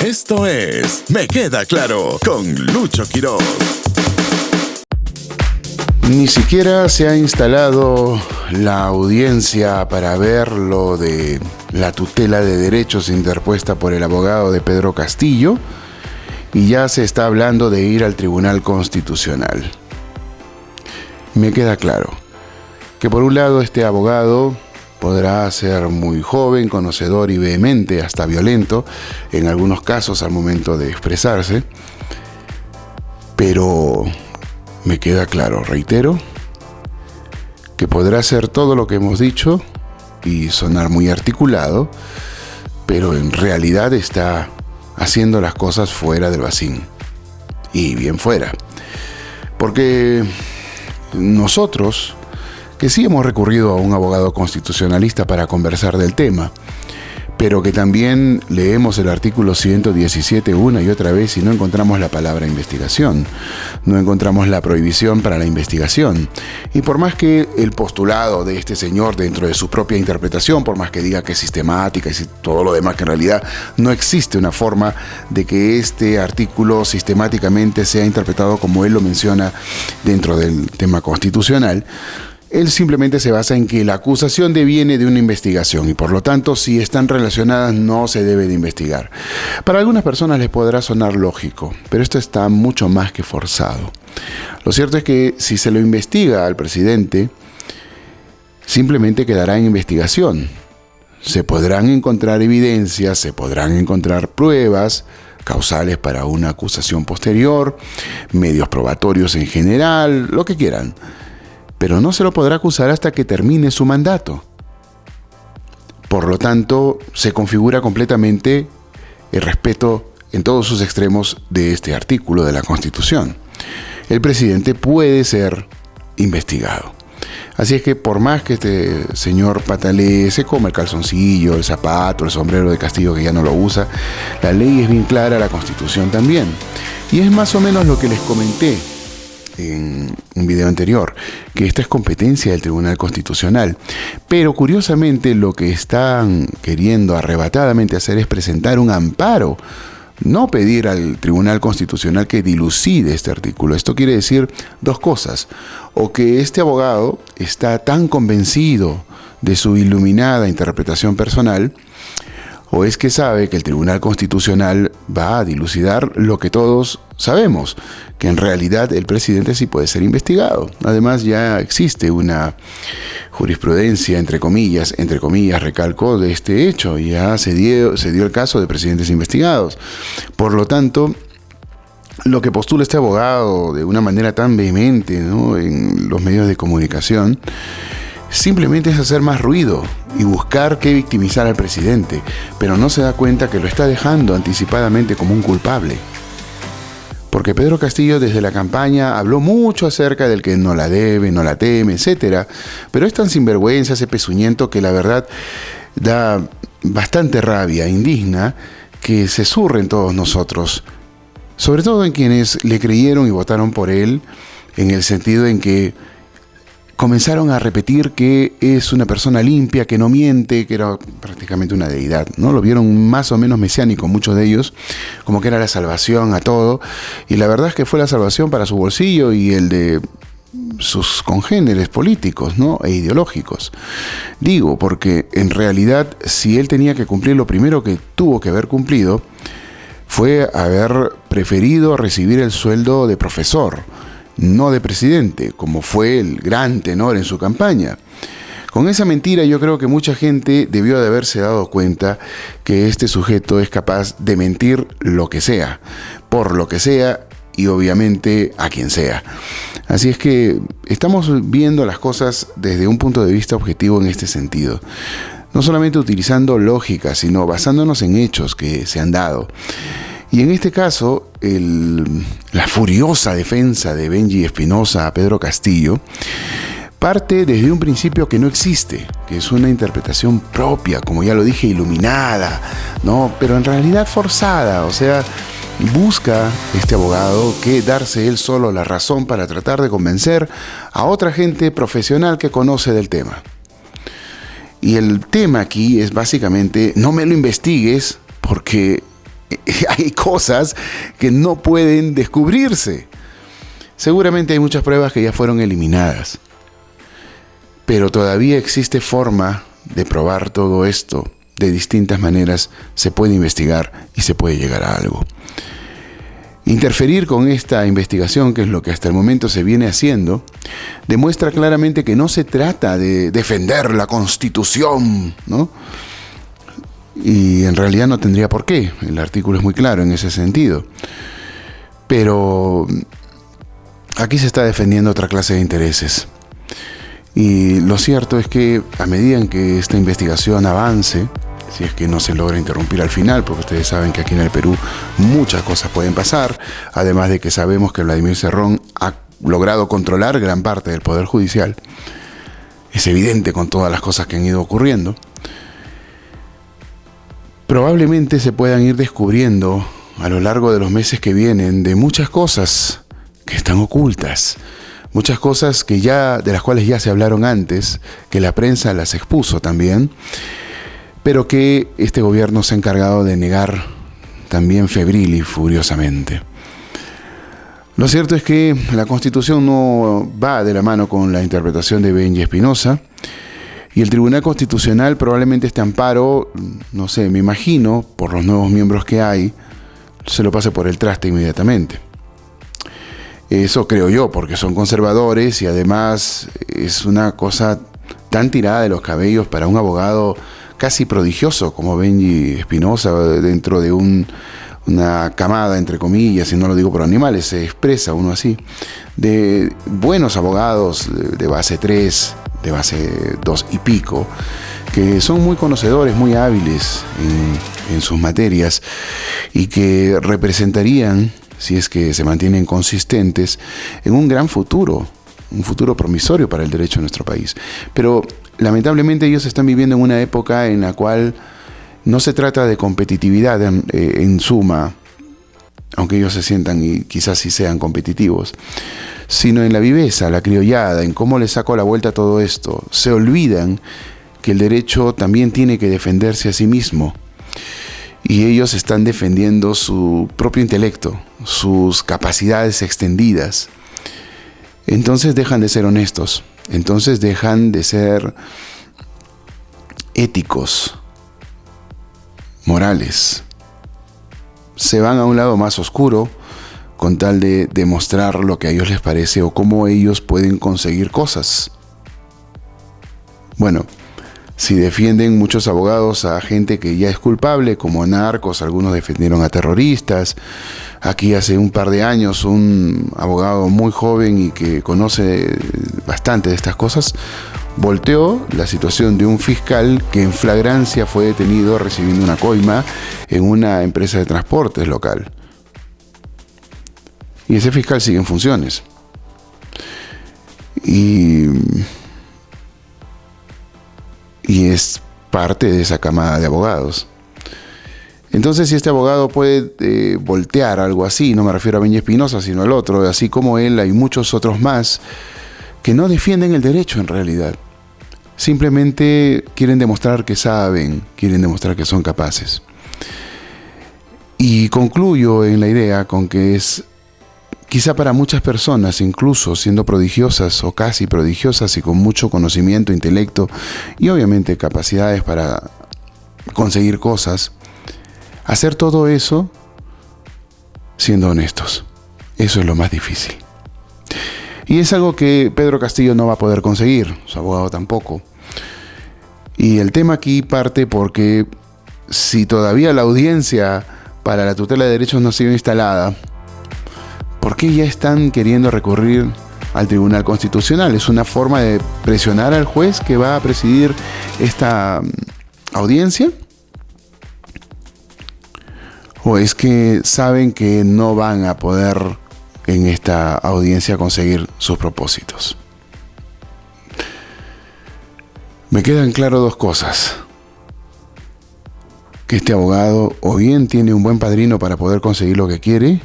Esto es Me Queda Claro con Lucho Quiroz. Ni siquiera se ha instalado la audiencia para ver lo de la tutela de derechos interpuesta por el abogado de Pedro Castillo y ya se está hablando de ir al Tribunal Constitucional. Me queda claro que por un lado este abogado podrá ser muy joven, conocedor y vehemente, hasta violento, en algunos casos al momento de expresarse, pero me queda claro, reitero, que podrá hacer todo lo que hemos dicho y sonar muy articulado, pero en realidad está haciendo las cosas fuera del vacín, y bien fuera, porque nosotros, que sí hemos recurrido a un abogado constitucionalista para conversar del tema, pero que también leemos el artículo 117 una y otra vez y no encontramos la palabra investigación, no encontramos la prohibición para la investigación. Y por más que el postulado de este señor dentro de su propia interpretación, por más que diga que es sistemática y todo lo demás, que en realidad no existe una forma de que este artículo sistemáticamente sea interpretado como él lo menciona dentro del tema constitucional, él simplemente se basa en que la acusación deviene de una investigación y por lo tanto si están relacionadas no se debe de investigar. Para algunas personas les podrá sonar lógico, pero esto está mucho más que forzado. Lo cierto es que si se lo investiga al presidente, simplemente quedará en investigación. Se podrán encontrar evidencias, se podrán encontrar pruebas causales para una acusación posterior, medios probatorios en general, lo que quieran. Pero no se lo podrá acusar hasta que termine su mandato. Por lo tanto, se configura completamente el respeto en todos sus extremos de este artículo de la Constitución. El presidente puede ser investigado. Así es que por más que este señor patalee, se coma el calzoncillo, el zapato, el sombrero de Castillo que ya no lo usa, la ley es bien clara, la Constitución también. Y es más o menos lo que les comenté en un video anterior, que esta es competencia del Tribunal Constitucional. Pero curiosamente lo que están queriendo arrebatadamente hacer es presentar un amparo, no pedir al Tribunal Constitucional que dilucide este artículo. Esto quiere decir dos cosas: o que este abogado está tan convencido de su iluminada interpretación personal, o es que sabe que el Tribunal Constitucional va a dilucidar lo que todos sabemos, que en realidad el presidente sí puede ser investigado. Además ya existe una jurisprudencia, entre comillas, recalco, de este hecho. Ya se dio el caso de presidentes investigados. Por lo tanto, lo que postula este abogado de una manera tan vehemente, ¿no?, en los medios de comunicación, simplemente es hacer más ruido y buscar qué victimizar al presidente, pero no se da cuenta que lo está dejando anticipadamente como un culpable. Porque Pedro Castillo desde la campaña habló mucho acerca del que no la debe, no la teme, etc. Pero es tan sinvergüenza, ese pezuñento, que la verdad da bastante rabia, indigna, que se surren todos nosotros, sobre todo en quienes le creyeron y votaron por él, en el sentido en que comenzaron a repetir que es una persona limpia, que no miente, que era prácticamente una deidad, ¿no? Lo vieron más o menos mesiánico, muchos de ellos, como que era la salvación a todo, y la verdad es que fue la salvación para su bolsillo y el de sus congéneres políticos, ¿no?, e ideológicos. Digo, porque en realidad, si él tenía que cumplir, lo primero que tuvo que haber cumplido fue haber preferido recibir el sueldo de profesor, no de presidente, como fue el gran tenor en su campaña. Con esa mentira yo creo que mucha gente debió de haberse dado cuenta que este sujeto es capaz de mentir lo que sea, por lo que sea y obviamente a quien sea. Así es que estamos viendo las cosas desde un punto de vista objetivo en este sentido. No solamente utilizando lógica, sino basándonos en hechos que se han dado. Y en este caso, la furiosa defensa de Benji Espinosa a Pedro Castillo parte desde un principio que no existe, que es una interpretación propia, como ya lo dije, iluminada, ¿no?, pero en realidad forzada. O sea, busca este abogado que darse él solo la razón para tratar de convencer a otra gente profesional que conoce del tema. Y el tema aquí es básicamente: no me lo investigues porque hay cosas que no pueden descubrirse. Seguramente hay muchas pruebas que ya fueron eliminadas, pero todavía existe forma de probar todo esto. De distintas maneras se puede investigar y se puede llegar a algo. Interferir con esta investigación, que es lo que hasta el momento se viene haciendo, demuestra claramente que no se trata de defender la Constitución, ¿no? Y en realidad no tendría por qué. El artículo es muy claro en ese sentido. Pero aquí se está defendiendo otra clase de intereses. Y lo cierto es que a medida en que esta investigación avance, si es que no se logra interrumpir al final, porque ustedes saben que aquí en el Perú muchas cosas pueden pasar, además de que sabemos que Vladimir Cerrón ha logrado controlar gran parte del Poder Judicial. Es evidente con todas las cosas que han ido ocurriendo. Probablemente se puedan ir descubriendo a lo largo de los meses que vienen de muchas cosas que están ocultas. Muchas cosas que de las cuales ya se hablaron antes, que la prensa las expuso también, pero que este gobierno se ha encargado de negar también febril y furiosamente. Lo cierto es que la Constitución no va de la mano con la interpretación de Benji Espinosa, y el Tribunal Constitucional probablemente este amparo, no sé, me imagino, por los nuevos miembros que hay, se lo pase por el traste inmediatamente. Eso creo yo, porque son conservadores y además es una cosa tan tirada de los cabellos para un abogado casi prodigioso como Benji Espinosa, dentro de una camada, entre comillas, y no lo digo por animales, se expresa uno así, de buenos abogados de base 3, de base 2 y pico, que son muy conocedores, muy hábiles en sus materias y que representarían, si es que se mantienen consistentes, en un gran futuro, un futuro promisorio para el derecho de nuestro país. Pero lamentablemente ellos están viviendo en una época en la cual no se trata de competitividad en suma, aunque ellos se sientan y quizás sí sean competitivos, sino en la viveza, la criollada, en cómo le saco la vuelta a todo esto. Se olvidan que el derecho también tiene que defenderse a sí mismo. Y ellos están defendiendo su propio intelecto, sus capacidades extendidas. Entonces dejan de ser honestos, entonces dejan de ser éticos, morales. Se van a un lado más oscuro con tal de demostrar lo que a ellos les parece o cómo ellos pueden conseguir cosas. Bueno, si defienden muchos abogados a gente que ya es culpable, como narcos, algunos defendieron a terroristas. Aquí hace un par de años un abogado muy joven y que conoce bastante de estas cosas, volteó la situación de un fiscal que en flagrancia fue detenido recibiendo una coima en una empresa de transportes local. Y ese fiscal sigue en funciones. Y es parte de esa camada de abogados. Entonces, si este abogado puede voltear algo así, no me refiero a Benji Espinosa, sino al otro, así como él, hay muchos otros más que no defienden el derecho en realidad. Simplemente quieren demostrar que saben, quieren demostrar que son capaces. Y concluyo en la idea con que es quizá para muchas personas, incluso siendo prodigiosas o casi prodigiosas y con mucho conocimiento, intelecto y obviamente capacidades para conseguir cosas, hacer todo eso siendo honestos. Eso es lo más difícil. Y es algo que Pedro Castillo no va a poder conseguir, su abogado tampoco. Y el tema aquí parte porque si todavía la audiencia para la tutela de derechos no ha sido instalada, ¿por qué ya están queriendo recurrir al Tribunal Constitucional? ¿Es una forma de presionar al juez que va a presidir esta audiencia? ¿O es que saben que no van a poder en esta audiencia conseguir sus propósitos? Me quedan claras dos cosas. Que este abogado o bien tiene un buen padrino para poder conseguir lo que quiere,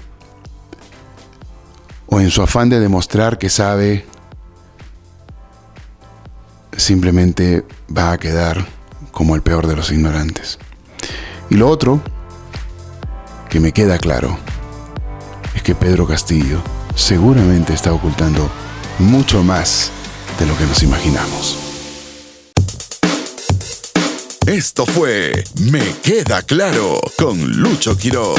o en su afán de demostrar que sabe, simplemente va a quedar como el peor de los ignorantes. Y lo otro que me queda claro es que Pedro Castillo seguramente está ocultando mucho más de lo que nos imaginamos. Esto fue Me Queda Claro con Lucho Quiroz.